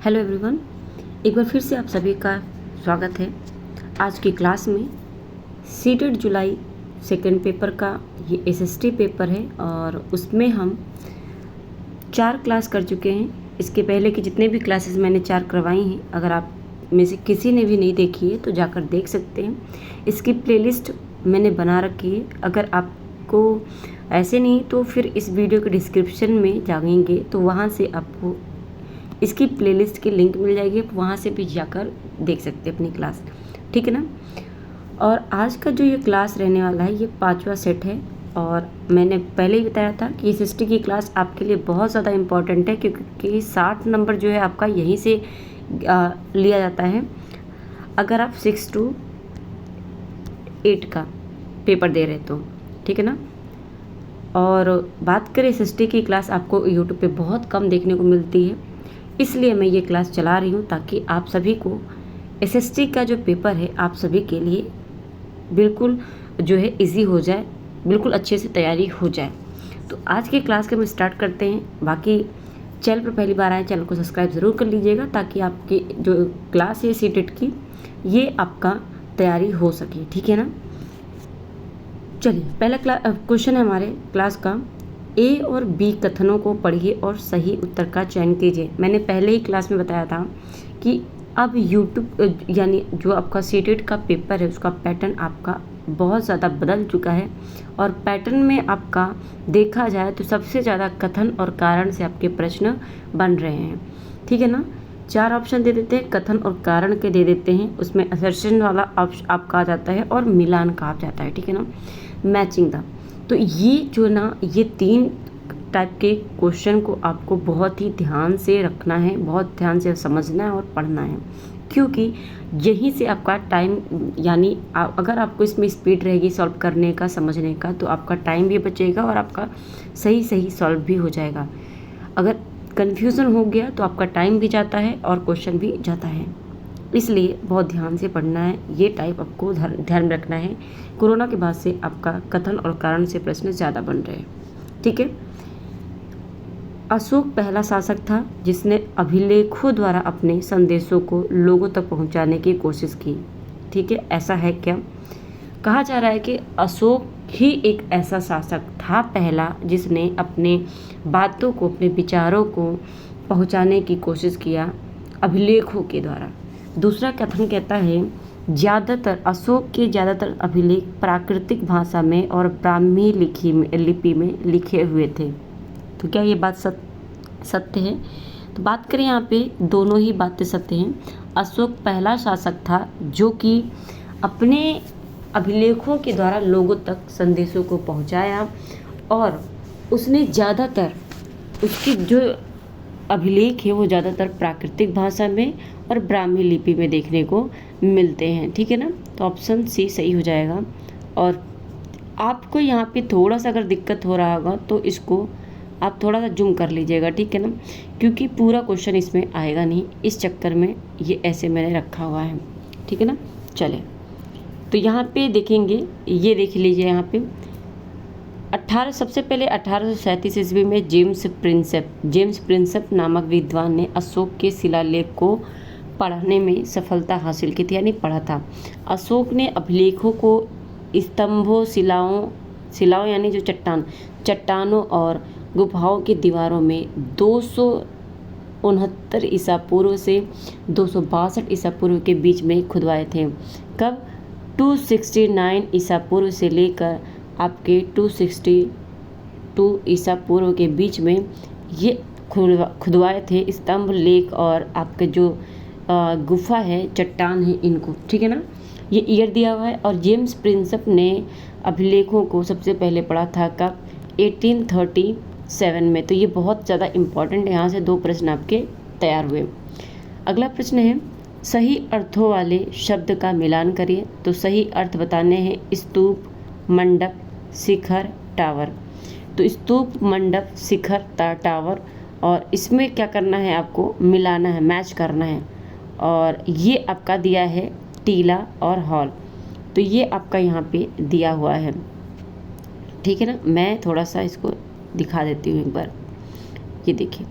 Hello everyone, एक बार फिर से आप सभी का स्वागत है। आज की क्लास में सीटेट जुलाई सेकंड पेपर का ये एसएसटी पेपर है और उसमें हम 4 क्लास कर चुके हैं। इसके पहले की जितने भी क्लासेस मैंने 4 करवाई हैं, अगर आप में से किसी ने भी नहीं देखी है तो जाकर देख सकते हैं। इसकी प्लेलिस्ट मैंने बना रखी है। अगर आपको ऐसे नहीं तो फिर इस वीडियो के डिस्क्रिप्शन में जाएंगे तो वहाँ से आपको इसकी प्लेलिस्ट की लिंक मिल जाएगी, आप वहाँ से भी जाकर देख सकते हैं अपनी क्लास, ठीक है ना। और आज का जो ये क्लास रहने वाला है ये 5वां सेट है और मैंने पहले ही बताया था कि एसएसटी की क्लास आपके लिए बहुत ज़्यादा इम्पॉर्टेंट है क्योंकि 60 नंबर जो है आपका यहीं से लिया जाता है अगर आप 6 to 8 का पेपर दे रहे तो, ठीक है ना। और बात करें एसएसटी की क्लास आपको यूट्यूब पे बहुत कम देखने को मिलती है, इसलिए मैं ये क्लास चला रही हूँ ताकि आप सभी को एसएसटी का जो पेपर है आप सभी के लिए बिल्कुल जो है इजी हो जाए, बिल्कुल अच्छे से तैयारी हो जाए। तो आज की क्लास के हम स्टार्ट करते हैं। बाकी चैनल पर पहली बार आए चैनल को सब्सक्राइब ज़रूर कर लीजिएगा ताकि आपकी जो क्लास है सीटेट की ये आपका तैयारी हो सके, ठीक है ना। चलिए, पहला क्वेश्चन है हमारे क्लास का, ए और बी कथनों को पढ़िए और सही उत्तर का चयन कीजिए। मैंने पहले ही क्लास में बताया था कि अब यूट्यूब यानी जो आपका सीटेट का पेपर है उसका पैटर्न आपका बहुत ज़्यादा बदल चुका है और पैटर्न में आपका देखा जाए तो सबसे ज़्यादा कथन और कारण से आपके प्रश्न बन रहे हैं, ठीक है ना। 4 ऑप्शन दे देते हैं, कथन और कारण के दे देते हैं, उसमें असर्शन वाला आपका आ जाता है और मिलान का आ जाता है, ठीक है ना, मैचिंग द। तो ये जो ना ये 3 टाइप के क्वेश्चन को आपको बहुत ही ध्यान से रखना है, बहुत ध्यान से समझना है और पढ़ना है क्योंकि यहीं से आपका टाइम यानी अगर आपको इसमें स्पीड रहेगी सॉल्व करने का, समझने का, तो आपका टाइम भी बचेगा और आपका सही सॉल्व भी हो जाएगा। अगर कन्फ्यूज़न हो गया तो आपका टाइम भी जाता है और क्वेश्चन भी जाता है, इसलिए बहुत ध्यान से पढ़ना है। ये टाइप आपको ध्यान में रखना है। कोरोना के बाद से आपका कथन और कारण से प्रश्न ज़्यादा बन रहे हैं, ठीक है। अशोक पहला शासक था जिसने अभिलेखों द्वारा अपने संदेशों को लोगों तक पहुंचाने की कोशिश की, ठीक है। ऐसा है क्या? कहा जा रहा है कि अशोक ही एक ऐसा शासक था पहला जिसने अपने बातों को, अपने विचारों को पहुंचाने की कोशिश किया अभिलेखों के द्वारा। दूसरा कथन कहता है ज़्यादातर अशोक के ज़्यादातर अभिलेख प्राकृतिक भाषा में और ब्राह्मी लिपि में लिखे हुए थे। तो क्या ये बात सत्य है? तो बात करें यहाँ पे दोनों ही बातें सत्य हैं। अशोक पहला शासक था जो कि अपने अभिलेखों के द्वारा लोगों तक संदेशों को पहुँचाया और उसने ज़्यादातर उसकी जो अभिलेख है वो ज़्यादातर प्राकृतिक भाषा में और ब्राह्मी लिपि में देखने को मिलते हैं, ठीक है ना। तो ऑप्शन सी सही हो जाएगा। और आपको यहाँ पे थोड़ा सा अगर दिक्कत हो रहा होगा तो इसको आप थोड़ा सा जूम कर लीजिएगा, ठीक है ना, क्योंकि पूरा क्वेश्चन इसमें आएगा नहीं, इस चक्कर में ये ऐसे मैंने रखा हुआ है, ठीक है ना। चले तो यहाँ पे देखेंगे, ये देख लीजिए यहाँ पे सबसे पहले 1837 ईस्वी में जेम्स प्रिंसेप नामक विद्वान ने अशोक के शिलालेख को पढ़ने में सफलता हासिल की थी, यानी पढ़ा था। अशोक ने अभिलेखों को स्तंभों, शिलाओं यानी जो चट्टानों और गुफाओं की दीवारों में 269 ईसा पूर्व से 262 ईसा पूर्व के बीच में खुदवाए थे। कब? 269 ईसा पूर्व से लेकर आपके 262 ईसा पूर्व के बीच में ये खुदवाए थे स्तंभ, लेख और आपके जो गुफा है, चट्टान है, इनको, ठीक है ना। ये ईयर दिया हुआ है और जेम्स प्रिंसेप ने अभिलेखों को सबसे पहले पढ़ा था कब? 1837 में। तो ये बहुत ज़्यादा इम्पॉर्टेंट है, यहाँ से 2 प्रश्न आपके तैयार हुए। अगला प्रश्न है सही अर्थों वाले शब्द का मिलान करिए। तो सही अर्थ बताने हैं स्तूप, मंडप, शिखर, टावर। तो स्तूप, मंडप, शिखर, टावर, और इसमें क्या करना है, आपको मिलाना है, मैच करना है। और ये आपका दिया है टीला और हॉल, तो ये आपका यहाँ पे दिया हुआ है, ठीक है ना। मैं थोड़ा सा इसको दिखा देती हूँ एक बार, ये देखिए।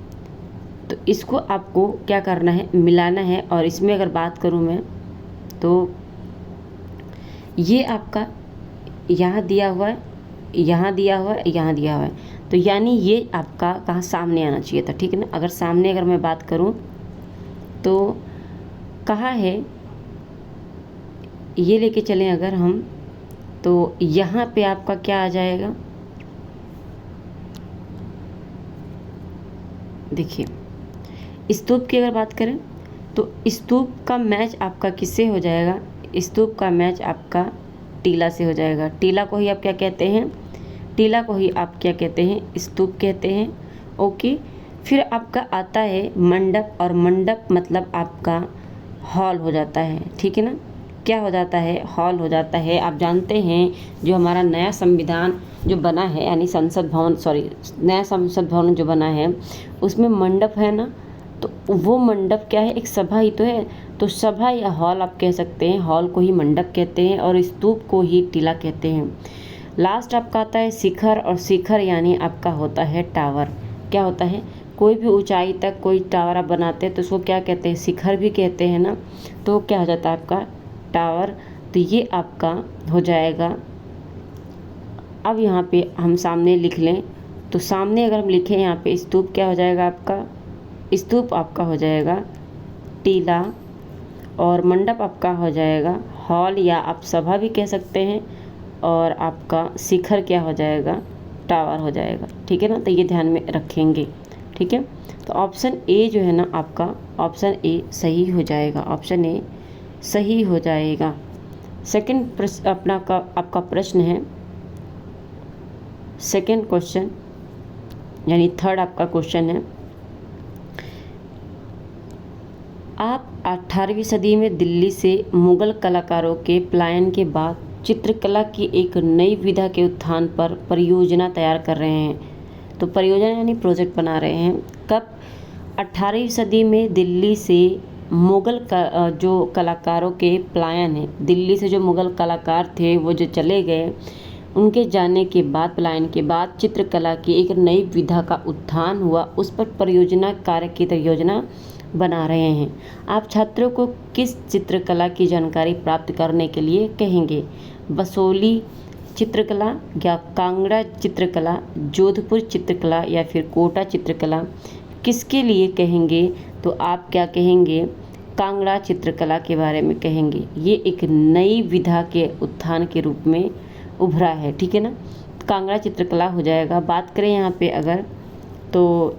तो इसको आपको क्या करना है, मिलाना है। और इसमें अगर बात करूँ मैं तो ये आपका यहाँ दिया हुआ है, यहाँ दिया हुआ है, यहाँ दिया हुआ है, तो यानी ये आपका कहाँ सामने आना चाहिए था, ठीक है ना। अगर सामने अगर मैं बात करूँ तो कहाँ है, ये लेके चलें अगर हम, तो यहाँ पे आपका क्या आ जाएगा, देखिए स्तूप की अगर बात करें तो स्तूप का मैच आपका किससे हो जाएगा, स्तूप का मैच आपका टीला से हो जाएगा। टीला को ही आप क्या कहते हैं, टीला को ही आप क्या कहते हैं, स्तूप कहते हैं। ओके, फिर आपका आता है मंडप, और मंडप मतलब आपका हॉल हो जाता है, ठीक है ना। क्या हो जाता है, हॉल हो जाता है। आप जानते हैं जो हमारा नया संविधान जो बना है, यानी संसद भवन, नया संसद भवन जो बना है उसमें मंडप है ना, तो वो मंडप क्या है, एक सभा ही तो है। तो सभा या हॉल आप कह सकते हैं, हॉल को ही मंडप कहते हैं और स्तूप को ही टीला कहते हैं। लास्ट आपका आता है शिखर, और शिखर यानी आपका होता है टावर। क्या होता है, कोई भी ऊंचाई तक कोई टावर आप बनाते हैं तो उसको क्या कहते हैं, शिखर भी कहते हैं ना। तो क्या हो जाता है आपका टावर। तो ये आपका हो जाएगा। अब यहाँ पे हम सामने लिख लें, तो सामने अगर हम लिखें यहाँ पे स्तूप, क्या हो जाएगा आपका, स्तूप आपका हो जाएगा टीला, और मंडप आपका हो जाएगा हॉल या आप सभा भी कह सकते हैं, और आपका शिखर क्या हो जाएगा, टावर हो जाएगा, ठीक है ना। तो ये ध्यान में रखेंगे, ठीक है। तो ऑप्शन ए जो है ना आपका, ऑप्शन ए सही हो जाएगा, ऑप्शन ए सही हो जाएगा। सेकंड प्रश्न अपना का आपका प्रश्न है, सेकंड क्वेश्चन यानी थर्ड आपका क्वेश्चन है, आप 18वीं सदी में दिल्ली से मुगल कलाकारों के पलायन के बाद चित्रकला की एक नई विधा के उत्थान पर परियोजना तैयार कर रहे हैं। तो परियोजना यानी प्रोजेक्ट बना रहे हैं। कब, 18वीं सदी में दिल्ली से मुगल का जो कलाकारों के पलायन है, दिल्ली से जो मुगल कलाकार थे वो जो चले गए, उनके जाने के बाद, पलायन के बाद चित्रकला की एक नई विधा का उत्थान हुआ, उस पर परियोजना कार्य की योजना बना रहे हैं। आप छात्रों को किस चित्रकला की जानकारी प्राप्त करने के लिए कहेंगे, बसोली चित्रकला या कांगड़ा चित्रकला, जोधपुर चित्रकला या फिर कोटा चित्रकला, किसके लिए कहेंगे। तो आप क्या कहेंगे, कांगड़ा चित्रकला के बारे में कहेंगे। ये एक नई विधा के उत्थान के रूप में उभरा है, ठीक है ना। कांगड़ा चित्रकला हो जाएगा। बात करें यहाँ पे अगर, तो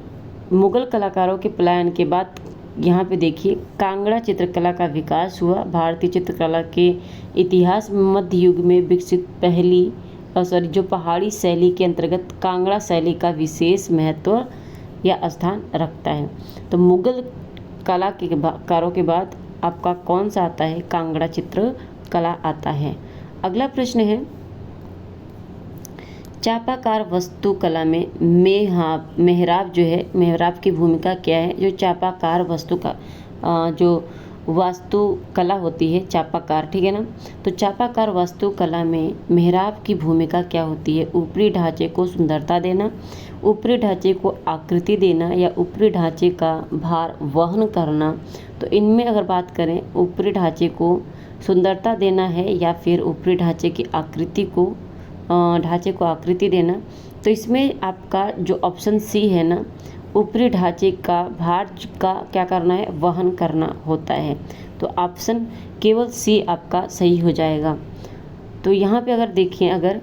मुगल कलाकारों के पलायन के बाद यहाँ पे देखिए कांगड़ा चित्रकला का विकास हुआ। भारतीय चित्रकला के इतिहास में मध्य युग में विकसित पहली जो पहाड़ी शैली के अंतर्गत कांगड़ा शैली का विशेष महत्व या स्थान रखता है। तो मुगल कला के कारों के बाद आपका कौन सा आता है, कांगड़ा चित्रकला आता है। अगला प्रश्न है, चापाकार वास्तुकला में मेहराब जो है, मेहराब की भूमिका क्या है। जो चापाकार वस्तु का जो वास्तुकला होती है चापाकार, ठीक है ना। तो चापाकार वास्तुकला में मेहराब की भूमिका क्या होती है, ऊपरी ढांचे को सुंदरता देना, ऊपरी ढांचे को आकृति देना या ऊपरी ढांचे का भार वहन करना। तो इनमें अगर बात करें, ऊपरी ढांचे को सुंदरता देना है या फिर ऊपरी ढांचे की आकृति को आकृति देना। तो इसमें आपका जो ऑप्शन सी है ना, ऊपरी ढांचे का भार का क्या करना है, वहन करना होता है। तो ऑप्शन केवल सी आपका सही हो जाएगा। तो यहाँ पे अगर देखें अगर,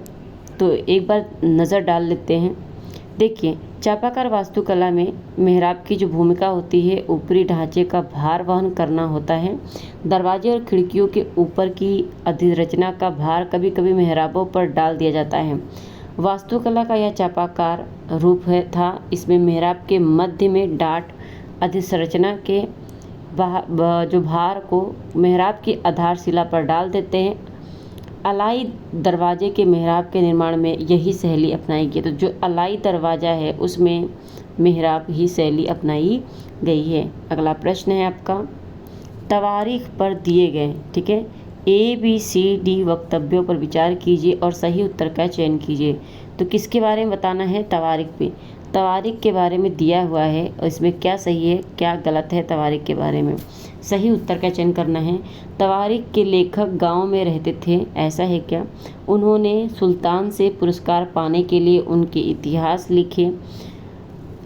तो एक बार नज़र डाल लेते हैं। देखिए चापाकार वास्तुकला में मेहराब की जो भूमिका होती है, ऊपरी ढांचे का भार वहन करना होता है। दरवाजे और खिड़कियों के ऊपर की अधिरचना का भार कभी कभी मेहराबों पर डाल दिया जाता है। वास्तुकला का यह चापाकार रूप था। इसमें मेहराब के मध्य में डाट अधिसंरचना के जो भार को मेहराब की आधारशिला पर डाल देते हैं। अलाई दरवाजे के मेहराब के निर्माण में यही शैली अपनाई गई। तो जो अलाई दरवाज़ा है उसमें मेहराब ही शैली अपनाई गई है। अगला प्रश्न है आपका, तवारीख पर दिए गए, ठीक है, ABCD वक्तव्यों पर विचार कीजिए और सही उत्तर का चयन कीजिए। तो किसके बारे में बताना है, तवारीख पे। तवारीख के बारे में दिया हुआ है और इसमें क्या सही है क्या गलत है तवारीख के बारे में। सही उत्तर का चयन करना है। तवारीख के लेखक गांव में रहते थे, ऐसा है क्या? उन्होंने सुल्तान से पुरस्कार पाने के लिए उनके इतिहास लिखे,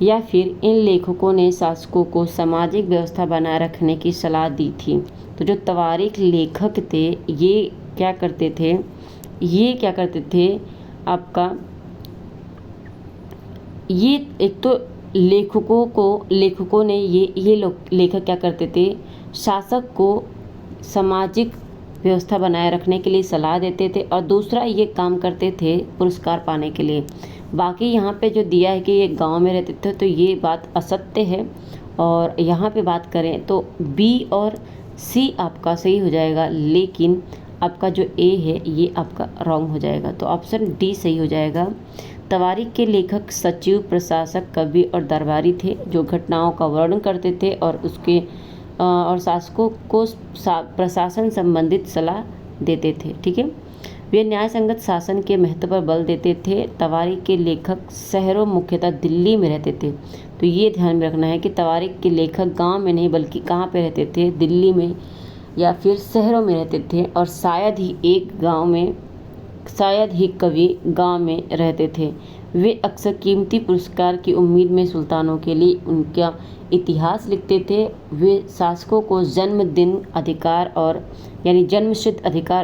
या फिर इन लेखकों ने शासकों को सामाजिक व्यवस्था बनाए रखने की सलाह दी थी। तो जो तवारीख लेखक थे ये क्या करते थे आपका, ये एक तो लेखकों ने ये लेखक क्या करते थे, शासक को सामाजिक व्यवस्था बनाए रखने के लिए सलाह देते थे, और दूसरा ये काम करते थे पुरस्कार पाने के लिए। बाकी यहाँ पे जो दिया है कि ये गांव में रहते थे तो ये बात असत्य है, और यहाँ पे बात करें तो बी और सी आपका सही हो जाएगा, लेकिन आपका जो ए है ये आपका रॉन्ग हो जाएगा। तो ऑप्शन डी सही हो जाएगा। तवारीख के लेखक सचिव, प्रशासक, कवि और दरबारी थे जो घटनाओं का वर्णन करते थे और और शासकों को प्रशासन संबंधित सलाह देते थे। ठीक है, वे न्याय संगत शासन के महत्व पर बल देते थे। तवारीख के लेखक शहरों मुख्यतः दिल्ली में रहते थे। तो ये ध्यान में रखना है कि तवारीख के लेखक गांव में नहीं बल्कि कहाँ पे रहते थे, दिल्ली में या फिर शहरों में रहते थे, और शायद ही कवि गांव में रहते थे। वे अक्सर कीमती पुरस्कार की उम्मीद में सुल्तानों के लिए उनका इतिहास लिखते थे। वे शासकों को जन्मसिद्ध अधिकार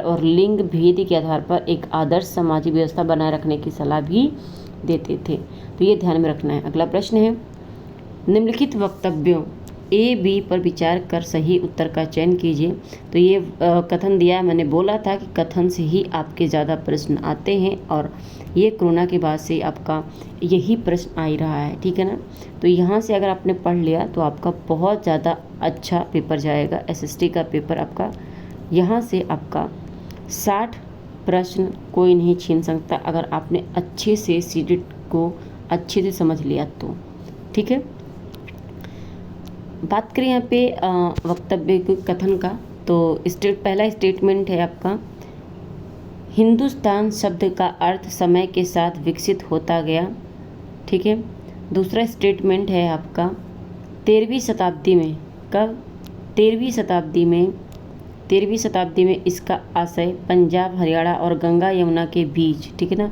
और लिंग भेद के आधार पर एक आदर्श सामाजिक व्यवस्था बनाए रखने की सलाह भी देते थे। तो ये ध्यान में रखना है। अगला प्रश्न है, निम्नलिखित वक्तव्यों ए बी पर विचार कर सही उत्तर का चयन कीजिए। तो ये कथन दिया है, मैंने बोला था कि कथन से ही आपके ज़्यादा प्रश्न आते हैं, और ये कोरोना के बाद से आपका यही प्रश्न आ ही रहा है। ठीक है ना, तो यहाँ से अगर आपने पढ़ लिया तो आपका बहुत ज़्यादा अच्छा पेपर जाएगा। एसएसटी का पेपर आपका यहाँ से आपका 60 प्रश्न कोई नहीं छीन सकता अगर आपने अच्छे से सीटेट को अच्छे से समझ लिया तो। ठीक है, बात करें यहाँ पे वक्तव्य के कथन का, तो पहला स्टेटमेंट है आपका, हिंदुस्तान शब्द का अर्थ समय के साथ विकसित होता गया। ठीक है, दूसरा स्टेटमेंट है आपका, 13वीं शताब्दी में, कब? 13वीं शताब्दी में इसका आशय पंजाब, हरियाणा और गंगा यमुना के बीच, ठीक है ना,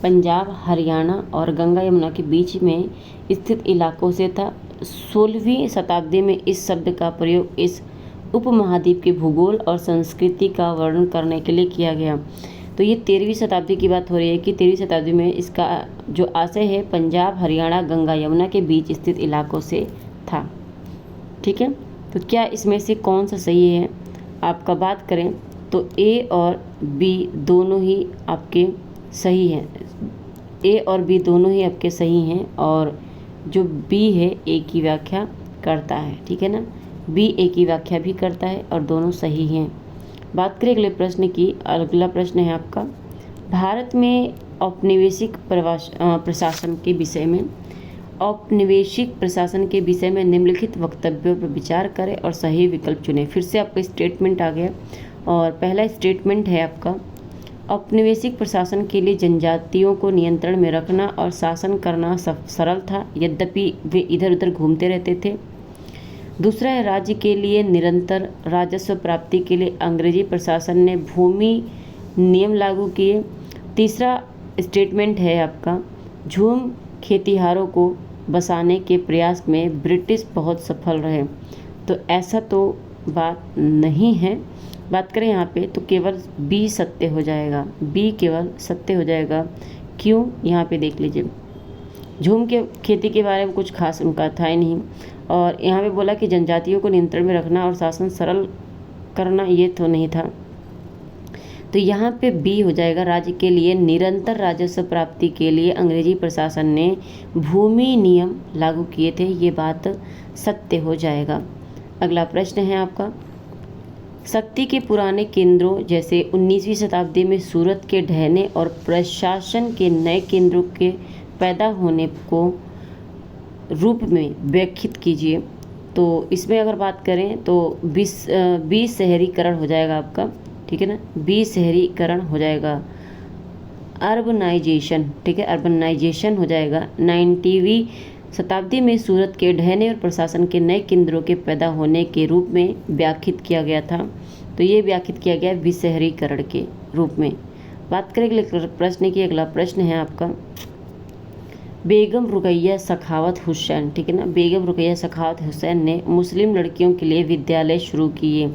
पंजाब, हरियाणा और गंगा यमुना के बीच में स्थित इलाकों से था। 16वीं शताब्दी में इस शब्द का प्रयोग इस उपमहाद्वीप के भूगोल और संस्कृति का वर्णन करने के लिए किया गया। तो ये 13वीं शताब्दी की बात हो रही है कि 13वीं शताब्दी में इसका जो आशय है पंजाब, हरियाणा, गंगा यमुना के बीच स्थित इलाकों से था। ठीक है, तो क्या इसमें से कौन सा सही है? आपका बात करें तो ए और बी दोनों ही आपके सही हैं। ए और बी दोनों ही आपके सही हैं, और जो बी है ए की व्याख्या करता है। ठीक है ना, बी ए की व्याख्या भी करता है और दोनों सही हैं। बात करें अगले प्रश्न की। अगला प्रश्न है आपका, भारत में औपनिवेशिक प्रशासन के विषय में निम्नलिखित वक्तव्यों पर विचार करें और सही विकल्प चुनें। फिर से आपका स्टेटमेंट आ गया, और पहला स्टेटमेंट है आपका, औपनिवेशिक प्रशासन के लिए जनजातियों को नियंत्रण में रखना और शासन करना सरल था, यद्यपि वे इधर उधर घूमते रहते थे। दूसरा है, राज्य के लिए निरंतर राजस्व प्राप्ति के लिए अंग्रेजी प्रशासन ने भूमि नियम लागू किए। तीसरा स्टेटमेंट है आपका, झूम खेतिहारों को बसाने के प्रयास में ब्रिटिश बहुत सफल रहे। तो ऐसा तो बात नहीं है। बात करें यहाँ पे तो केवल बी सत्य हो जाएगा, बी केवल सत्य हो जाएगा। क्यों? यहाँ पे देख लीजिए, झूम के खेती के बारे में कुछ खास उनका था ही नहीं, और यहाँ पे बोला कि जनजातियों को नियंत्रण में रखना और शासन सरल करना, ये तो नहीं था। तो यहाँ पे बी हो जाएगा, राज्य के लिए निरंतर राजस्व प्राप्ति के लिए अंग्रेजी प्रशासन ने भूमि नियम लागू किए थे, ये बात सत्य हो जाएगा। अगला प्रश्न है आपका, शक्ति के पुराने केंद्रों जैसे 19वीं शताब्दी में सूरत के ढहने और प्रशासन के नए केंद्रों के पैदा होने को रूप में व्याख्यात कीजिए। तो इसमें अगर बात करें तो 20 शहरीकरण हो जाएगा आपका। ठीक है ना, 20 शहरीकरण हो जाएगा। अर्बनाइजेशन, ठीक है, अर्बनाइजेशन हो जाएगा। 19वीं शताब्दी में सूरत के ढहने और प्रशासन के नए केंद्रों के पैदा होने के रूप में व्याख्यात किया गया था। तो ये व्याख्यात किया गया विशहरीकरण के रूप में। बात करें अगले प्रश्न की। अगला प्रश्न है आपका बेगम रुकैया सखावत हुसैन, ठीक है ना, बेगम रुकैया सखावत हुसैन ने मुस्लिम लड़कियों के लिए विद्यालय शुरू किए।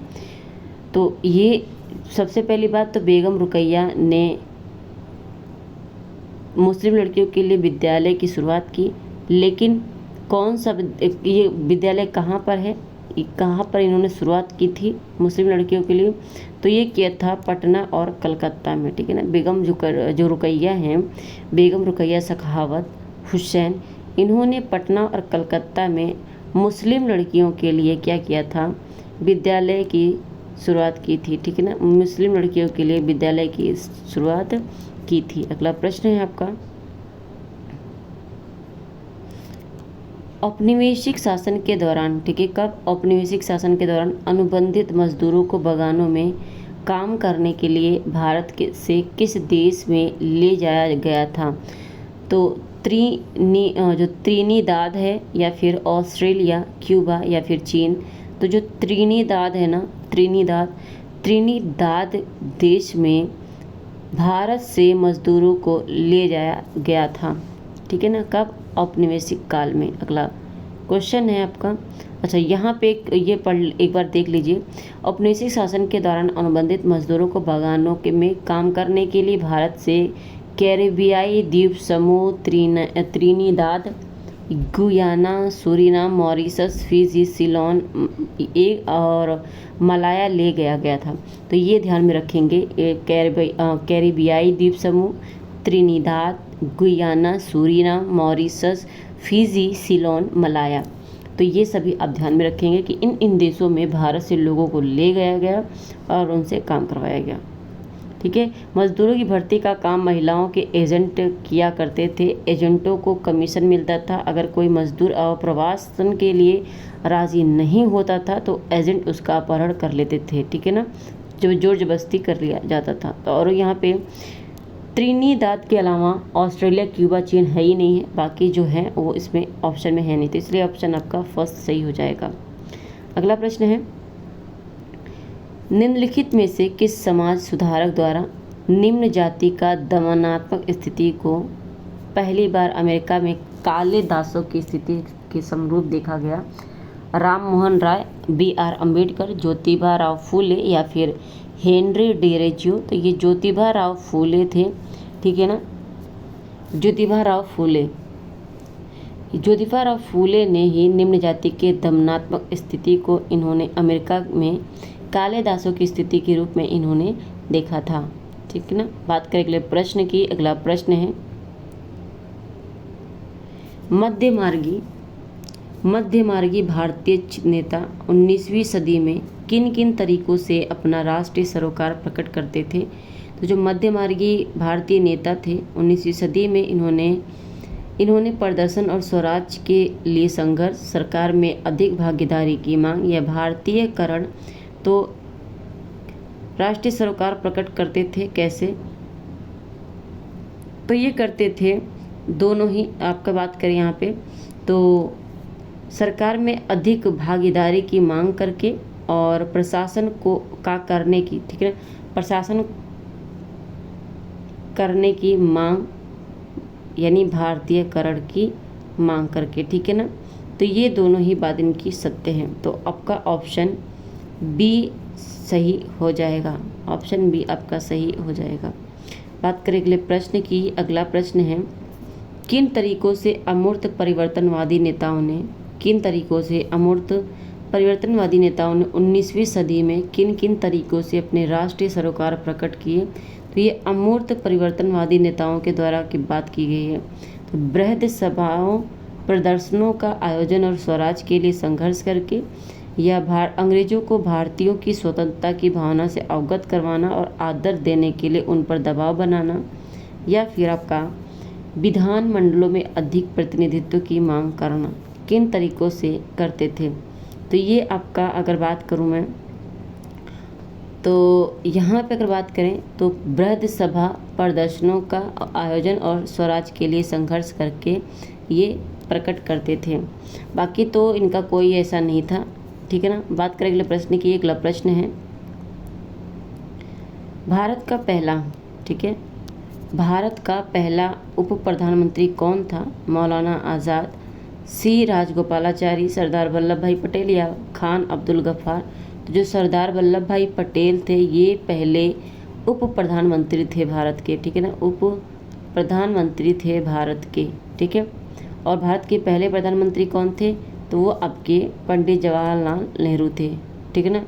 तो ये सबसे पहली बात तो बेगम रुकैया ने मुस्लिम लड़कियों के लिए विद्यालय की शुरुआत की, लेकिन कौन सा ये विद्यालय कहाँ पर है, कहाँ पर इन्होंने शुरुआत की थी मुस्लिम लड़कियों के लिए? तो ये किया था पटना और कलकत्ता में, ठीक है ना। बेगम जो रुकैया हैं, बेगम रुकैया सखावत हुसैन, इन्होंने पटना और कलकत्ता में मुस्लिम लड़कियों के लिए क्या किया था, विद्यालय की शुरुआत की थी, ठीक है ना। मुस्लिम लड़कियों के लिए विद्यालय की शुरुआत की थी। अगला प्रश्न है आपका औपनिवेशिक शासन के दौरान, ठीक है, कब औपनिवेशिक शासन के दौरान अनुबंधित मजदूरों को बागानों में काम करने के लिए भारत से किस देश में ले जाया गया था? तो जो त्रिनिदाद है, या फिर ऑस्ट्रेलिया, क्यूबा, या फिर चीन। तो जो त्रिनिदाद है ना, त्रिनिदाद देश में भारत से मजदूरों को ले जाया गया था, ठीक है ना, कब? औपनिवेशिक काल में। अगला क्वेश्चन है आपका, अच्छा यहाँ पे ये पढ़ एक बार देख लीजिए। औपनिवेशिक शासन के दौरान अनुबंधित मजदूरों को बागानों में काम करने के लिए भारत से कैरिबियाई द्वीप समूह Trinidad, Guyana, Suriname, Mauritius, Fiji, Ceylon और मलाया ले गया था। तो ये ध्यान में रखेंगे, कैरिबियाई द्वीप समूह, Trinidad, Guyana, Suriname, Mauritius, Fiji, Ceylon, Malaya. तो ये सभी आप ध्यान में रखेंगे कि इन देशों में भारत से लोगों को ले गया और उनसे काम करवाया गया, ठीक है। मजदूरों की भर्ती का काम महिलाओं के एजेंट किया करते थे। एजेंटों को कमीशन मिलता था। अगर कोई मजदूर अप्रवासन के लिए राज़ी नहीं होता था तो एजेंट उसका अपहरण कर लेते थे, ठीक है ना, जो जोर जबरदस्ती कर लिया जाता था। तो और यहाँ पे त्रिनिदाद के अलावा ऑस्ट्रेलिया, क्यूबा, चीन है ही नहीं है, बाकी जो है वो इसमें ऑप्शन में है नहीं, तो इसलिए ऑप्शन आपका फर्स्ट सही हो जाएगा। अगला प्रश्न है निम्नलिखित में से किस समाज सुधारक द्वारा निम्न जाति का दमनात्मक स्थिति को पहली बार अमेरिका में काले दासों की स्थिति के समरूप देखा गया? राम मोहन राय, B.R. अम्बेडकर, ज्योतिबा राव फूले, या फिर हेनरी डेरेजियो? तो ये ज्योतिबा राव फूले थे, ठीक है ना, ज्योतिबा राव फूले ने ही निम्न जाति के दमनात्मक स्थिति को इन्होंने अमेरिका में काले दासों की स्थिति के रूप में इन्होंने देखा था, ठीक है ना। बात करें अगले प्रश्न की। अगला प्रश्न है मध्यमार्गी भारतीय नेता 19वीं सदी में किन किन तरीकों से अपना राष्ट्रीय सरोकार प्रकट करते थे? तो जो मध्यमार्गी भारतीय नेता थे 19वीं सदी में, इन्होंने प्रदर्शन और स्वराज के लिए संघर्ष, सरकार में अधिक भागीदारी की मांग या भारतीयकरण। तो राष्ट्रीय सरोकार प्रकट करते थे कैसे? तो ये करते थे दोनों ही। आपका बात करें यहाँ पे तो सरकार में अधिक भागीदारी की मांग करके और प्रशासन को करने की, ठीक है, प्रशासन करने की मांग यानी भारतीयकरण की मांग करके, ठीक है ना। तो ये दोनों ही बात इनकी सत्य हैं। तो आपका ऑप्शन बी सही हो जाएगा, ऑप्शन बी आपका सही हो जाएगा। बात करें अगले प्रश्न की। अगला प्रश्न है किन तरीकों से अमूर्त परिवर्तनवादी नेताओं ने 19वीं सदी में किन किन तरीकों से अपने राष्ट्रीय सरोकार प्रकट किए? तो ये अमूर्त परिवर्तनवादी नेताओं के द्वारा की बात की गई है। तो बृहद सभाओं, प्रदर्शनों का आयोजन और स्वराज के लिए संघर्ष करके, या अंग्रेजों को भारतीयों की स्वतंत्रता की भावना से अवगत करवाना और आदर देने के लिए उन पर दबाव बनाना, या फिर आपका विधान मंडलों में अधिक प्रतिनिधित्व की मांग करना, किन तरीकों से करते थे? तो ये आपका अगर बात करूँ मैं तो यहाँ पे अगर बात करें तो बृहद सभा प्रदर्शनों का आयोजन और स्वराज के लिए संघर्ष करके ये प्रकट करते थे। बाकी तो इनका कोई ऐसा नहीं था, ठीक है ना। बात करें अगले प्रश्न की। अगला प्रश्न है भारत का पहला, ठीक है, भारत का पहला उप प्रधानमंत्री कौन था? मौलाना आज़ाद, सी राजगोपालाचारी, सरदार वल्लभ भाई पटेल या खान अब्दुल गफ्फार? तो जो सरदार वल्लभ भाई पटेल थे ये पहले उप प्रधानमंत्री थे भारत के, ठीक है ना, उप प्रधानमंत्री थे भारत के, ठीक है। और भारत के पहले प्रधानमंत्री कौन थे? तो वो आपके पंडित जवाहरलाल नेहरू थे, ठीक है ना,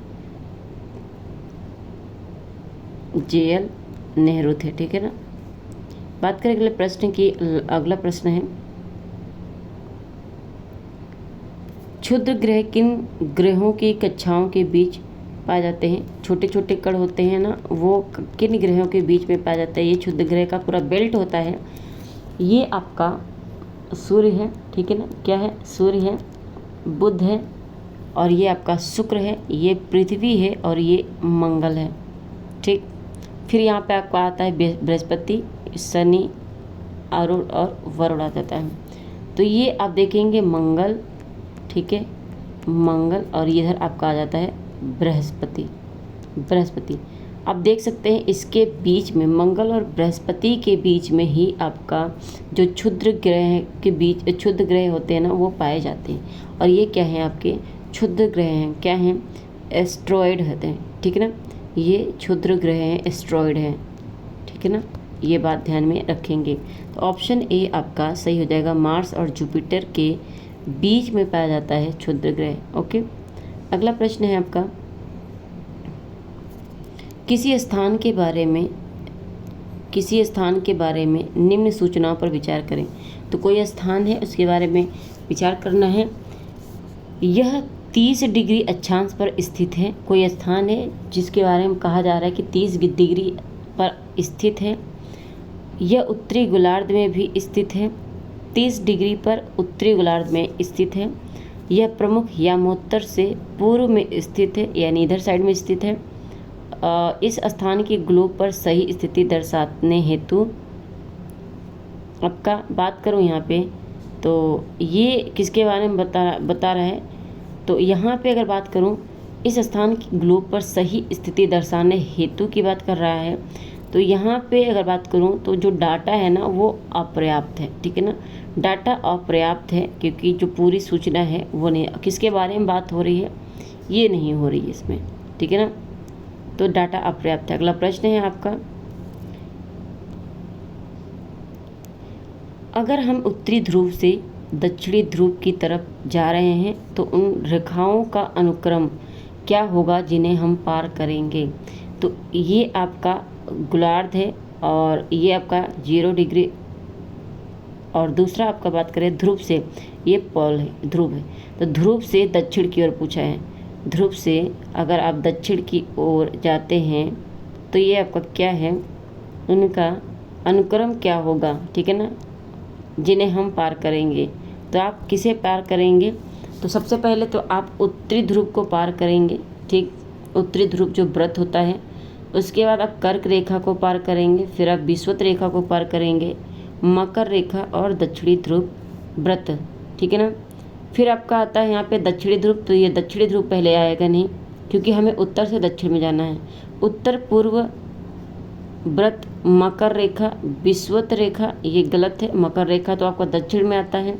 JL नेहरू थे, ठीक है ना। बात करें अगले प्रश्न की। अगला प्रश्न है क्षुद्र ग्रह किन ग्रहों की कक्षाओं के बीच पाए जाते हैं? छोटे छोटे कण होते हैं ना, वो किन ग्रहों के बीच में पाया जाता है? ये क्षुद्र ग्रह का पूरा बेल्ट होता है। ये आपका सूर्य है, ठीक है ना, क्या है? सूर्य है, बुध है, और ये आपका शुक्र है, ये पृथ्वी है, और ये मंगल है, ठीक। फिर यहाँ पे आपको आता है बृहस्पति, शनि, अरुण और वरुण आ जाता है। तो ये आप देखेंगे मंगल, ठीक है, मंगल, और इधर आपका आ जाता है बृहस्पति। बृहस्पति आप देख सकते हैं इसके बीच में, मंगल और बृहस्पति के बीच में ही आपका जो क्षुद्र ग्रह के बीच क्षुद्र ग्रह होते हैं ना वो पाए जाते हैं। और ये क्या है? आपके क्षुद्र ग्रह हैं। क्या हैं? एस्ट्रॉयड होते हैं, ठीक है ना, ये क्षुद्र ग्रह हैं, एस्ट्रॉयड हैं, ठीक है ना, ये बात ध्यान में रखेंगे। तो ऑप्शन ए आपका सही हो जाएगा। मार्स और जुपिटर के बीच में पाया जाता है क्षुद्र ग्रह। ओके, अगला प्रश्न है आपका किसी स्थान के बारे में निम्न सूचनाओं पर विचार करें। तो कोई स्थान है उसके बारे में विचार करना है। यह 30 डिग्री अक्षांश पर स्थित है। कोई स्थान है जिसके बारे में कहा जा रहा है कि 30 डिग्री पर स्थित है। यह उत्तरी गोलार्ध में भी स्थित है। 30 डिग्री पर उत्तरी गोलार्ध में स्थित है। यह प्रमुख यामोत्तर से पूर्व में स्थित है, यानी इधर साइड में स्थित है। इस स्थान की ग्लोब पर सही स्थिति दर्शाने हेतु आपका बात करूं यहाँ पे, तो ये किसके बारे में बता रहा है? तो यहाँ पे अगर बात करूं, इस स्थान की ग्लोब पर सही स्थिति दर्शाने हेतु की बात कर रहा है। तो यहाँ पे अगर बात करूं तो जो डाटा है ना वो अपर्याप्त है, ठीक है ना, डाटा अपर्याप्त है, क्योंकि जो पूरी सूचना है वो नहीं, किसके बारे में बात हो रही है ये नहीं हो रही है इसमें, ठीक है ना, तो डाटा अपर्याप्त है। अगला प्रश्न है आपका, अगर हम उत्तरी ध्रुव से दक्षिणी ध्रुव की तरफ जा रहे हैं तो उन रेखाओं का अनुक्रम क्या होगा जिन्हें हम पार करेंगे? तो ये आपका गोलार्ध है और ये आपका 0 डिग्री, और दूसरा आपका बात करें ध्रुव से, ये पोल है, ध्रुव है। तो ध्रुव से दक्षिण की ओर पूछा है। ध्रुव से अगर आप दक्षिण की ओर जाते हैं तो ये आपका क्या है, उनका अनुक्रम क्या होगा, ठीक है ना, जिन्हें हम पार करेंगे। तो आप किसे पार करेंगे? तो सबसे पहले तो आप उत्तरी ध्रुव को पार करेंगे, ठीक, उत्तरी ध्रुव जो व्रत होता है। उसके बाद आप कर्क रेखा को पार करेंगे, फिर आप विषुवत रेखा को पार करेंगे, मकर रेखा और दक्षिणी ध्रुव व्रत, ठीक है ना। फिर आपका आता है यहाँ पे दक्षिणी ध्रुव। तो ये दक्षिणी ध्रुव पहले आएगा नहीं, क्योंकि हमें उत्तर से दक्षिण में जाना है। उत्तर पूर्व व्रत, मकर रेखा, विषुवत रेखा, ये गलत है, मकर रेखा तो आपका दक्षिण में आता है।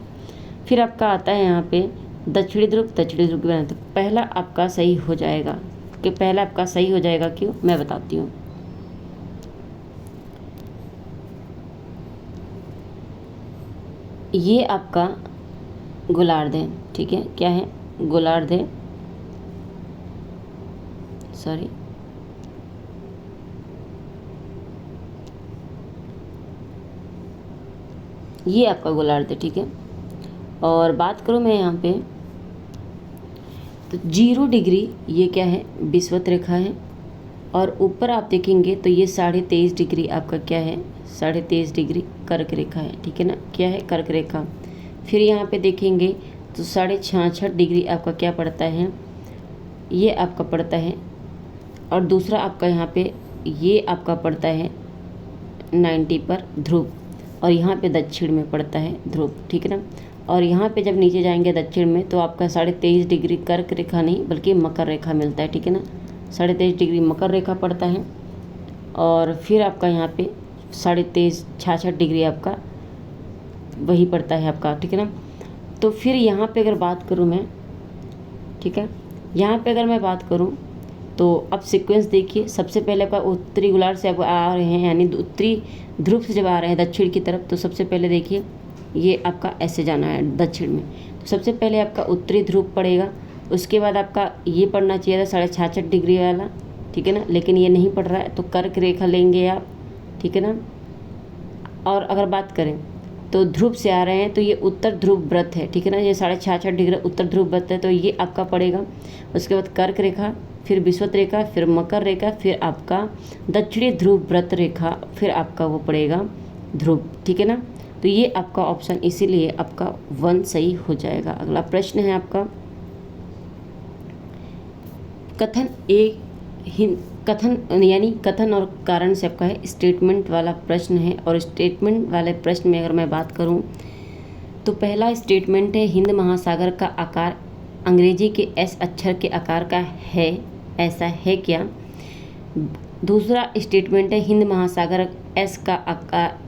फिर आपका आता है यहाँ पे दक्षिणी ध्रुव की बनाते, तो पहला आपका सही हो जाएगा। कि पहला आपका सही हो जाएगा क्यों, मैं बताती हूँ। ये आपका गोलार्ध है, ठीक है, क्या है, गोलार्ध है, सॉरी, ये आपका गोलार्ध है, ठीक है। और बात करूँ मैं यहाँ पे, तो 0 डिग्री ये क्या है, विषुवत रेखा है, और ऊपर आप देखेंगे तो ये 23.5 डिग्री आपका क्या है, 23.5 डिग्री कर्क रेखा है, ठीक है ना, क्या है, कर्क रेखा। फिर यहाँ पे देखेंगे तो 66.5 डिग्री आपका क्या पड़ता है, ये आपका पड़ता है, और दूसरा आपका यहाँ पे ये आपका पड़ता है 90 पर ध्रुव, और यहाँ पे दक्षिण में पड़ता है ध्रुव, ठीक है ना। और यहाँ पे जब नीचे जाएंगे दक्षिण में तो आपका 23.5 डिग्री कर्क रेखा नहीं बल्कि मकर रेखा मिलता है, ठीक है ना। 23.5 डिग्री मकर रेखा पड़ता है, और फिर आपका यहाँ पे 23.5 66 डिग्री आपका वही पड़ता है आपका, ठीक है ना। तो फिर यहाँ पे अगर बात करूँ मैं, ठीक है, यहाँ पे अगर मैं बात करूँ तो अब सीक्वेंस देखिए। सबसे पहले आपका उत्तरी गोलार्ध से अब आ रहे हैं, यानी उत्तरी ध्रुव से जब आ रहे हैं दक्षिण की तरफ, तो सबसे पहले देखिए ये आपका ऐसे जाना है दक्षिण में। तो सबसे पहले आपका उत्तरी ध्रुव पड़ेगा, उसके बाद आपका ये पड़ना चाहिए था 66.5 डिग्री वाला, ठीक है ना, लेकिन ये नहीं पड़ रहा है, तो कर्क रेखा लेंगे आप, ठीक है ना। और अगर बात करें तो ध्रुव से आ रहे हैं तो ये उत्तर ध्रुव व्रत है, ठीक है ना, ये 66.5 डिग्री उत्तर ध्रुव व्रत है, तो ये आपका पड़ेगा। उसके बाद कर्क रेखा, फिर विषुवत रेखा, फिर मकर रेखा, फिर आपका दक्षिणी ध्रुव व्रत रेखा, फिर आपका वो पड़ेगा ध्रुव, ठीक है ना। तो ये आपका ऑप्शन इसीलिए आपका 1 सही हो जाएगा। अगला प्रश्न है आपका कथन यानी कथन और कारण से आपका है, स्टेटमेंट वाला प्रश्न है। और स्टेटमेंट वाले प्रश्न में अगर मैं बात करूं तो पहला स्टेटमेंट है हिंद महासागर का आकार अंग्रेजी के एस अक्षर के आकार का है, ऐसा है क्या। दूसरा स्टेटमेंट है हिंद महासागर एस का आकार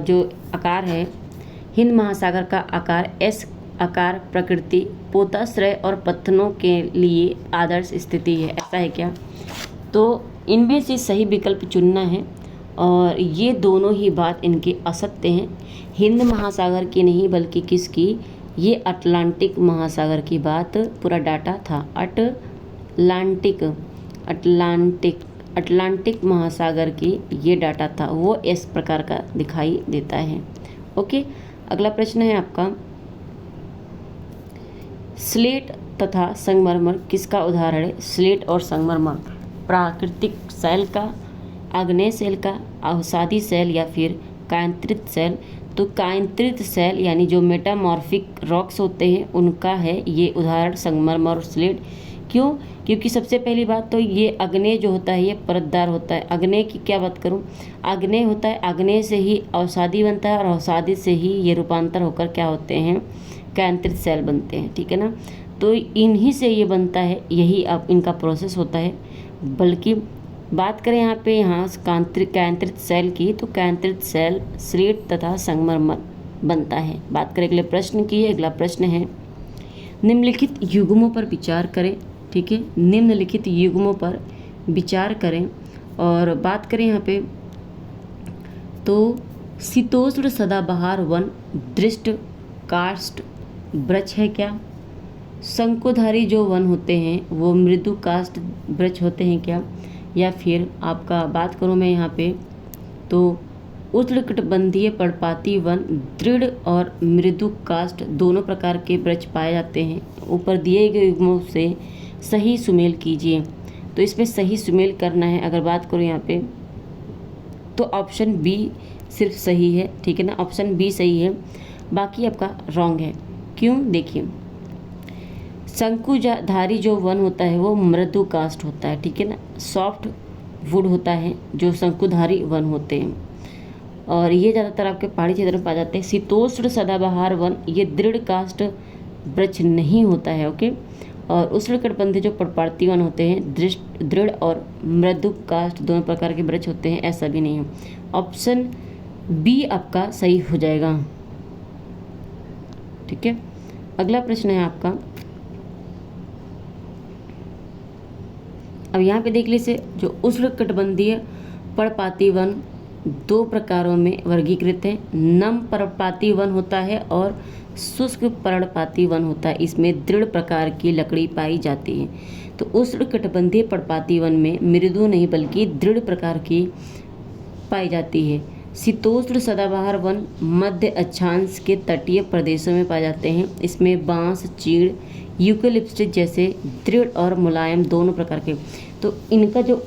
जो आकार है, हिंद महासागर का आकार एस आकार प्रकृति पोताश्रय और पत्थरों के लिए आदर्श स्थिति है, ऐसा है क्या। तो इनमें से सही विकल्प चुनना है, और ये दोनों ही बात इनके असत्य हैं। हिंद महासागर की नहीं बल्कि किसकी, ये अटलांटिक महासागर की बात पूरा डाटा था। अटलांटिक महासागर की ये डाटा था, वो इस प्रकार का दिखाई देता है। ओके, अगला प्रश्न है आपका स्लेट तथा संगमरमर किसका उदाहरण है। स्लेट और संगमरमर प्राकृतिक शैल का, आग्नेय शैल का, अवसादी शैल या फिर कायांतरित शैल। तो कायांतरित शैल यानी जो मेटामॉर्फिक रॉक्स होते हैं उनका है ये उदाहरण संगमरमर और स्लेट। क्यों, क्योंकि सबसे पहली बात तो ये आग्नेय जो होता है ये परतदार होता है। आग्नेय की क्या बात करूं, आग्नेय होता है, आग्नेय से ही अवसादी बनता है और अवसादी से ही ये रूपांतर होकर क्या होते हैं, कायांतरित शैल बनते हैं, ठीक है ना। तो इन्हीं से ये बनता है, यही अब इनका प्रोसेस होता है। बल्कि बात करें यहाँ कायांतरित शैल की, तो कायांतरित शैल स्लेट तथा संगमरमर बनता है। बात करें अगले प्रश्न की, अगला प्रश्न है निम्नलिखित युग्मों पर विचार करें, ठीक है, निम्नलिखित युग्मों पर विचार करें। और बात करें यहाँ पे तो शीतोष्ण सदाबहार वन दृष्ट काष्ठ वृक्ष है क्या। शंकुधारी जो वन होते हैं वो मृदु काष्ठ वृक्ष होते हैं क्या। या फिर आपका बात करूँ मैं यहाँ पे तो उष्णकटिबंधीय पर्णपाती वन दृढ़ और मृदु काष्ठ दोनों प्रकार के वृक्ष पाए जाते हैं। ऊपर दिए गए युग्मों से सही सुमेल कीजिए। तो इसमें सही सुमेल करना है, अगर बात करूँ यहाँ पे तो ऑप्शन बी सिर्फ सही है, ठीक है ना, ऑप्शन बी सही है, बाकी आपका रॉन्ग है। क्यों, देखिए शंकुधारी जो वन होता है वो मृदु काष्ठ होता है, ठीक है ना, सॉफ्ट वुड होता है जो शंकुधारी वन होते हैं, और ये ज़्यादातर आपके पहाड़ी क्षेत्र में पाए जाते हैं। शीतोष्ण सदाबहार वन ये दृढ़ काष्ठ वृक्ष नहीं होता है, ओके। और उष्णकटिबंधीय जो पर्णपाती वन होते हैं दृढ़ और मृदु काष्ठ दोनों प्रकार के वृक्ष होते हैं, ऐसा भी नहीं है। ऑप्शन बी आपका सही हो जाएगा, ठीक है। अगला प्रश्न है आपका, अब यहाँ पे देख लीजिए जो उष्णकटिबंधीय पर्णपाती वन दो प्रकारों में वर्गीकृत है। नम पर्णपाती वन होता है और शुष्क पर्णपाती वन होता है। इसमें दृढ़ प्रकार की लकड़ी पाई जाती है। तो उष्णकटिबंधीय पर्णपाती वन में मृदु नहीं बल्कि दृढ़ प्रकार की पाई जाती है। शीतोष्ण सदाबहार वन मध्य अक्षांश के तटीय प्रदेशों में पाए जाते हैं। इसमें बांस, चीड़, यूकेलिप्टस जैसे दृढ़ और मुलायम दोनों प्रकार के। तो इनका जो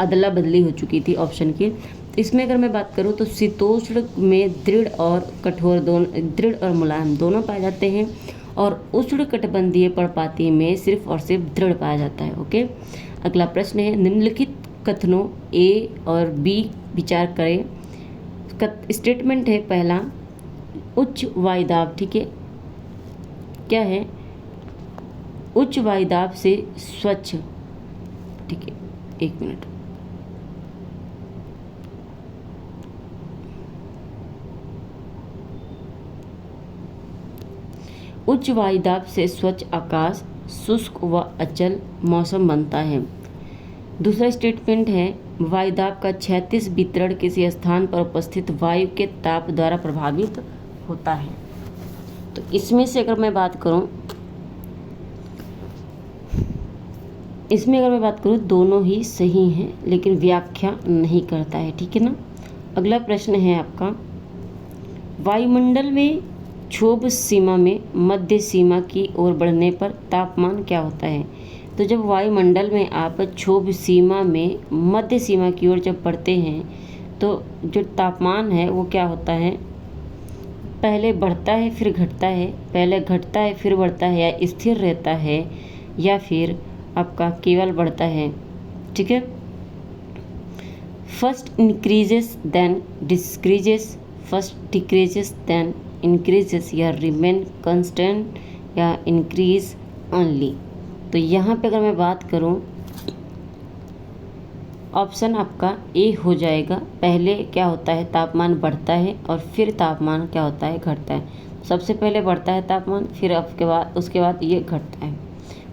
अदला बदली हो चुकी थी ऑप्शन की, इसमें अगर मैं बात करूं तो शीतोष्ण में दृढ़ और कठोर दोनों, दृढ़ और मुलायम दोनों पाए जाते हैं, और उष्णकटिबंधीय पर्णपाती में सिर्फ और सिर्फ दृढ़ पाया जाता है, ओके। अगला प्रश्न है निम्नलिखित कथनों ए और बी विचार करें। स्टेटमेंट है पहला, उच्च वायुदाब, ठीक है, क्या है, उच्च वायुदाब से स्वच्छ, ठीक है, एक मिनट, उच्च वायुदाब से स्वच्छ आकाश, शुष्क व अचल मौसम बनता है। दूसरा स्टेटमेंट है, वायुदाब का क्षैतिज वितरण किसी स्थान पर उपस्थित वायु के ताप द्वारा प्रभावित होता है। तो इसमें से अगर मैं बात करूं, दोनों ही सही हैं, लेकिन व्याख्या नहीं करता है, ठीक है ना। अगला प्रश्न है आपका, वायुमंडल में क्षोभ सीमा में मध्य सीमा की ओर बढ़ने पर तापमान क्या होता है। तो जब वायुमंडल में आप क्षोभ सीमा में मध्य सीमा की ओर जब बढ़ते हैं तो जो तापमान है वो क्या होता है, पहले बढ़ता है फिर घटता है, पहले घटता है फिर बढ़ता है, या स्थिर रहता है, या फिर आपका केवल बढ़ता है, ठीक है। First increases then decreases, first decreases then increases, या रिमेन कांस्टेंट, या इंक्रीज ओनली। तो यहाँ पे अगर मैं बात करूँ, ऑप्शन आपका ए हो जाएगा। पहले क्या होता है, तापमान बढ़ता है और फिर तापमान क्या होता है, घटता है। सबसे पहले बढ़ता है तापमान, फिर उसके बाद ये घटता है।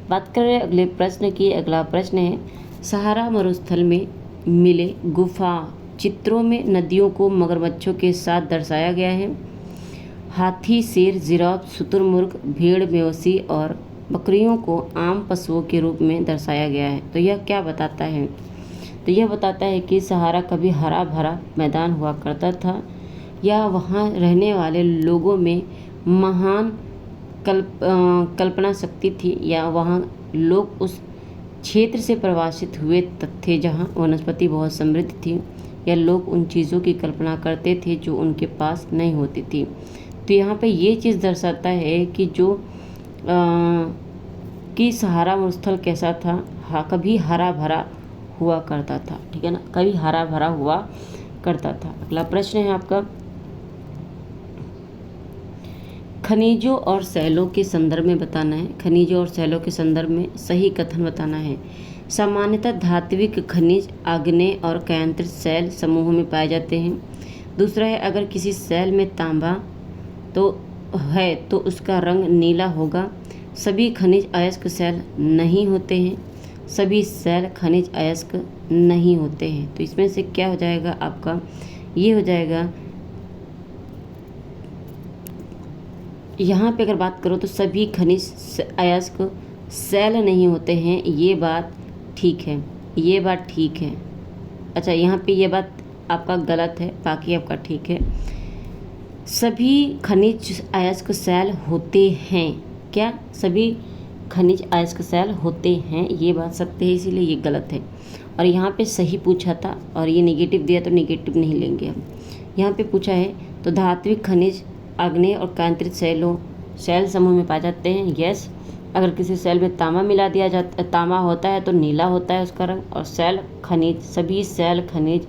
बात कर रहे हैं अगले प्रश्न की। अगला प्रश्न है, सहारा मरुस्थल में मिले गुफा चित्रों में नदियों को मगरमच्छों के साथ दर्शाया गया है। हाथी, शेर, जिराफ, शुतुरमुर्ग, भेड़, मवेशी और बकरियों को आम पशुओं के रूप में दर्शाया गया है। तो यह क्या बताता है, तो यह बताता है कि सहारा कभी हरा भरा मैदान हुआ करता था, या वहाँ रहने वाले लोगों में महान कल्पना शक्ति थी, या वहाँ लोग उस क्षेत्र से प्रवासित हुए थे जहाँ वनस्पति बहुत समृद्ध थी, या लोग उन चीज़ों की कल्पना करते थे जो उनके पास नहीं होती थी। तो यहाँ पे ये चीज़ दर्शाता है कि जो कि सहारा मरुस्थल कैसा था, कभी हरा भरा हुआ करता था, ठीक है ना, कभी हरा भरा हुआ करता था। अगला प्रश्न है आपका, खनिजों और शैलों के संदर्भ में बताना है। खनिजों और शैलों के संदर्भ में सही कथन बताना है। सामान्यतः धात्विक खनिज आग्नेय और कायांतरित शैल समूहों में पाए जाते हैं। दूसरा है, अगर किसी शैल में तांबा तो उसका रंग नीला होगा। सभी खनिज अयस्क शैल नहीं होते हैं, सभी शैल खनिज अयस्क नहीं होते हैं। तो इसमें से क्या हो जाएगा आपका, ये हो जाएगा, यहाँ पे अगर बात करो तो सभी खनिज अयस्क शैल नहीं होते हैं, ये बात ठीक है, ये बात ठीक है। अच्छा, यहाँ पे ये बात आपका गलत है, बाकी आपका ठीक है। सभी खनिज अयस्क शैल होते हैं, क्या सभी खनिज अयस्क शैल होते हैं, ये बात सत्य है, इसीलिए ये गलत है। और यहाँ पे सही पूछा था और ये नेगेटिव दिया, तो नेगेटिव नहीं लेंगे हम। यहाँ पे पूछा है तो धात्विक खनिज आग्नेय और कायांतरित शैल समूह में पाए जाते हैं। यस, अगर किसी शैल में तांबा मिला दिया जाता, तांबा होता है तो नीला होता है उसका रंग, और सभी शैल खनिज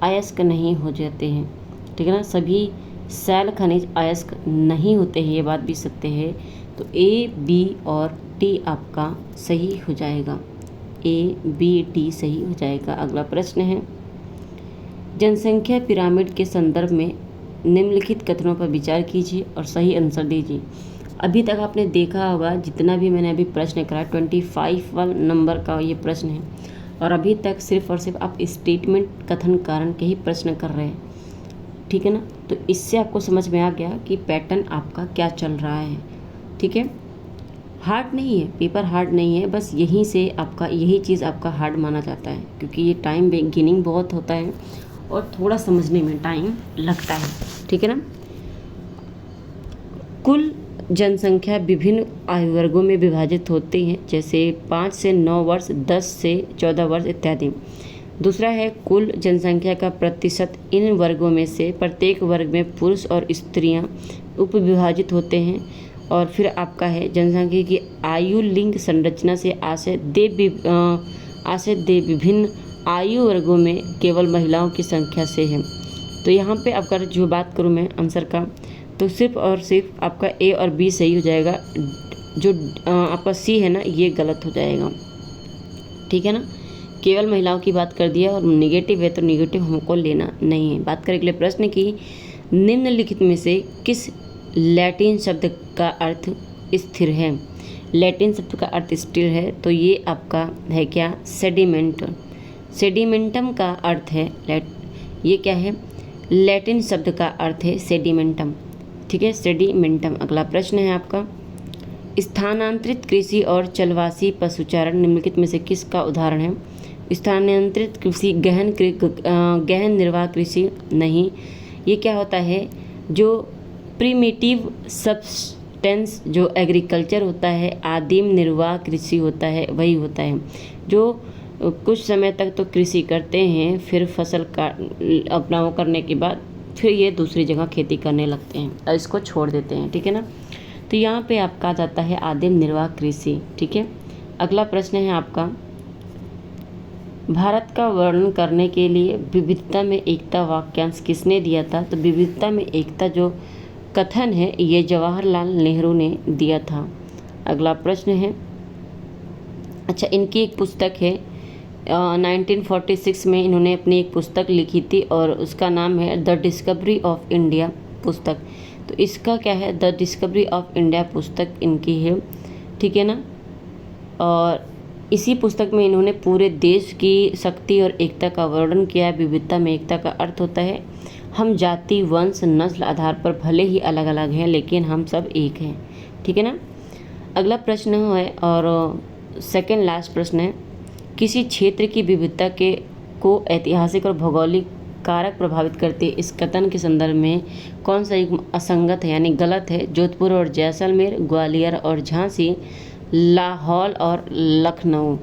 अयस्क नहीं हो जाते हैं, ठीक है ना, सभी शैल खनिज अयस्क नहीं होते हैं, ये बात भी सत्य है। तो ए, बी और डी आपका सही हो जाएगा, ए, बी, डी सही हो जाएगा। अगला प्रश्न है, जनसंख्या पिरामिड के संदर्भ में निम्नलिखित कथनों पर विचार कीजिए और सही आंसर दीजिए। अभी तक आपने देखा होगा, जितना भी मैंने अभी प्रश्न करा 25 वाला नंबर का ये प्रश्न है, और अभी तक सिर्फ और सिर्फ आप स्टेटमेंट कथन कारण के ही प्रश्न कर रहे हैं, ठीक है ना। तो इससे आपको समझ में आ गया कि पैटर्न आपका क्या चल रहा है, ठीक है। हार्ड नहीं है, पेपर हार्ड नहीं है, बस यहीं से आपका यही चीज़ आपका हार्ड माना जाता है, क्योंकि ये टाइम बिगिनिंग बहुत होता है और थोड़ा समझने में टाइम लगता है, ठीक है ना। कुल जनसंख्या विभिन्न आयु वर्गों में विभाजित होती हैं, जैसे 5 से 9 वर्ष, 10 से 14 वर्ष इत्यादि। दूसरा है, कुल जनसंख्या का प्रतिशत। इन वर्गों में से प्रत्येक वर्ग में पुरुष और स्त्रियां उपविभाजित होते हैं। और फिर आपका है, जनसंख्या की आयु लिंग संरचना से आशय दे विभिन्न आयु वर्गों में केवल महिलाओं की संख्या से है। तो यहाँ पे अगर जो बात करूँ मैं आंसर का, तो सिर्फ और सिर्फ आपका ए और बी सही हो जाएगा, जो आपका सी है ना ये गलत हो जाएगा, ठीक है ना। केवल महिलाओं की बात कर दिया और निगेटिव है तो निगेटिव हमको लेना नहीं है। बात करें अगले प्रश्न की, निम्नलिखित में से किस लैटिन शब्द का अर्थ स्थिर है। लैटिन शब्द का अर्थ स्थिर है, तो ये आपका है क्या, सेडिमेंट। सेडिमेंटम का अर्थ है ये क्या है, लैटिन शब्द का अर्थ है सेडिमेंटम, ठीक है, सेडिमेंटम। अगला प्रश्न है आपका, स्थानांतरित कृषि और चलवासी पशुचारण निम्नलिखित में से किसका उदाहरण है। स्थानांतरित कृषि गहन निर्वाह कृषि नहीं, ये क्या होता है, जो प्रिमिटिव सब्सटेंस जो एग्रीकल्चर होता है, आदिम निर्वाह कृषि होता है, वही होता है। जो कुछ समय तक तो कृषि करते हैं, फिर फसल का अपना वो करने के बाद फिर ये दूसरी जगह खेती करने लगते हैं और इसको छोड़ देते हैं, ठीक है ना। तो यहाँ पे आपका आ जाता है आदिम निर्वाह कृषि, ठीक है। अगला प्रश्न है आपका, भारत का वर्णन करने के लिए विविधता में एकता वाक्यांश किसने दिया था। तो विविधता में एकता जो कथन है ये जवाहरलाल नेहरू ने दिया था। अगला प्रश्न है, अच्छा इनकी एक पुस्तक है 1946 में इन्होंने अपनी एक पुस्तक लिखी थी और उसका नाम है द डिस्कवरी ऑफ इंडिया पुस्तक। तो इसका क्या है, द डिस्कवरी ऑफ इंडिया पुस्तक इनकी है, ठीक है ना। और इसी पुस्तक में इन्होंने पूरे देश की शक्ति और एकता का वर्णन किया है। विविधता में एकता का अर्थ होता है हम जाति, वंश, नस्ल आधार पर भले ही अलग अलग हैं लेकिन हम सब एक हैं, ठीक है ना। अगला प्रश्न है और सेकंड लास्ट प्रश्न है, किसी क्षेत्र की विविधता को ऐतिहासिक और भौगोलिक कारक प्रभावित करते इस कथन के संदर्भ में कौन सा युग्म असंगत है यानी गलत है। जोधपुर और जैसलमेर, ग्वालियर और झांसी, लाहौल और लखनऊ।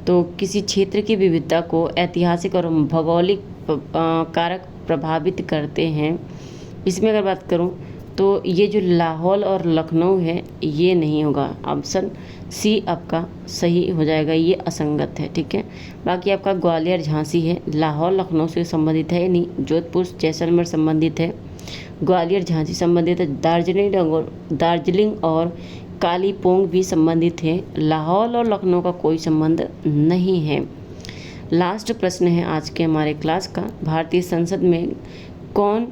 तो किसी क्षेत्र की विविधता को ऐतिहासिक और भौगोलिक कारक प्रभावित करते हैं, इसमें अगर बात करूं तो ये जो लाहौल और लखनऊ है ये नहीं होगा, ऑप्शन सी आपका सही हो जाएगा, ये असंगत है, ठीक है। बाकी आपका ग्वालियर झांसी है, लाहौल लखनऊ से संबंधित है नहीं, जोधपुर जैसलमेर संबंधित है, ग्वालियर झांसी संबंधित है, दार्जिलिंग और कालीपोंग भी संबंधित है, लाहौल और लखनऊ का कोई संबंध नहीं है। लास्ट प्रश्न है आज के हमारे क्लास का, भारतीय संसद में कौन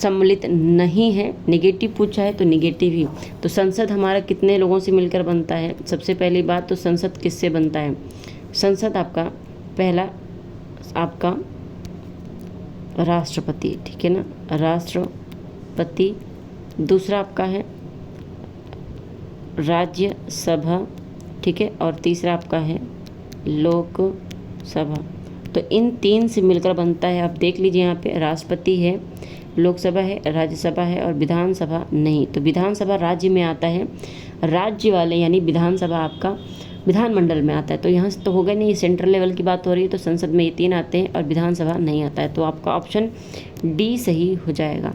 सम्मिलित नहीं है। नेगेटिव पूछा है तो नेगेटिव ही। तो संसद हमारा कितने लोगों से मिलकर बनता है। सबसे पहली बात तो संसद किससे बनता है, संसद आपका पहला आपका राष्ट्रपति, ठीक है ना, राष्ट्रपति। दूसरा आपका है राज्यसभा, ठीक है, और तीसरा आपका है लोकसभा। तो इन तीन से मिलकर बनता है। आप देख लीजिए यहाँ पे राष्ट्रपति है, लोकसभा है, राज्यसभा है और विधानसभा नहीं। तो विधानसभा राज्य में आता है, राज्य वाले यानी विधानसभा आपका विधानमंडल में आता है। तो यहाँ से तो होगा नहीं, सेंट्रल लेवल की बात हो रही है, तो संसद में ये तीन आते हैं और विधानसभा नहीं आता है। तो आपका ऑप्शन डी सही हो जाएगा।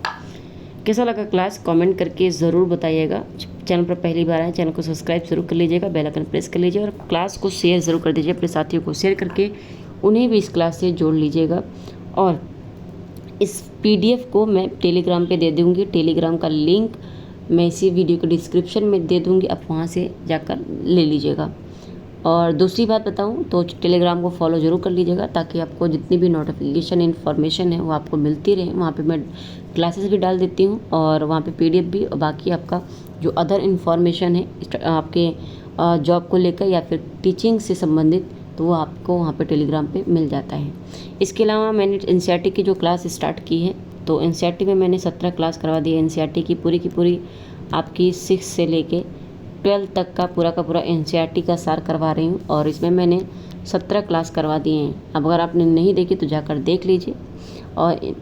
कैसा लगा क्लास कमेंट करके ज़रूर बताइएगा। चैनल पर पहली बार आए, चैनल को सब्सक्राइब जरूर कर लीजिएगा, बेल आइकन प्रेस कर लीजिए और क्लास को शेयर ज़रूर कर दीजिए अपने साथियों को, शेयर करके उन्हें भी इस क्लास से जोड़ लीजिएगा। और इस PDF को मैं टेलीग्राम पे दे दूँगी, टेलीग्राम का लिंक मैं इसी वीडियो के डिस्क्रिप्शन में दे दूँगी, आप वहाँ से जाकर ले लीजिएगा। और दूसरी बात बताऊँ तो टेलीग्राम को फॉलो ज़रूर कर लीजिएगा ताकि आपको जितनी भी नोटिफिकेशन इन्फॉर्मेशन है वो आपको मिलती रहे। वहाँ पे मैं क्लासेस भी डाल देती हूँ और वहाँ पे PDF भी, और बाकी आपका जो अदर इन्फॉर्मेशन है आपके जॉब को लेकर या फिर टीचिंग से संबंधित, तो वो आपको वहाँ पे टेलीग्राम पे मिल जाता है। इसके अलावा मैंने NCERT की जो क्लास स्टार्ट की है, तो NCERT में मैंने 17 क्लास करवा दी है। NCERT की पूरी आपकी 6 से लेके 12 तक का पूरा NCERT का सार करवा रही हूँ और इसमें मैंने 17 क्लास करवा दिए हैं। अब अगर आपने नहीं देखी तो जाकर देख लीजिए। और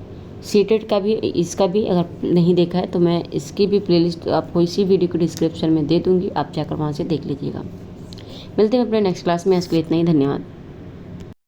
सीटेट का भी, इसका भी अगर नहीं देखा है तो मैं इसकी भी प्लेलिस्ट आपको इसी वीडियो के डिस्क्रिप्शन में दे दूँगी, आप जाकर वहाँ से देख लीजिएगा। मिलते हैं अपने नेक्स्ट क्लास में, आज के लिए इतना ही, धन्यवाद।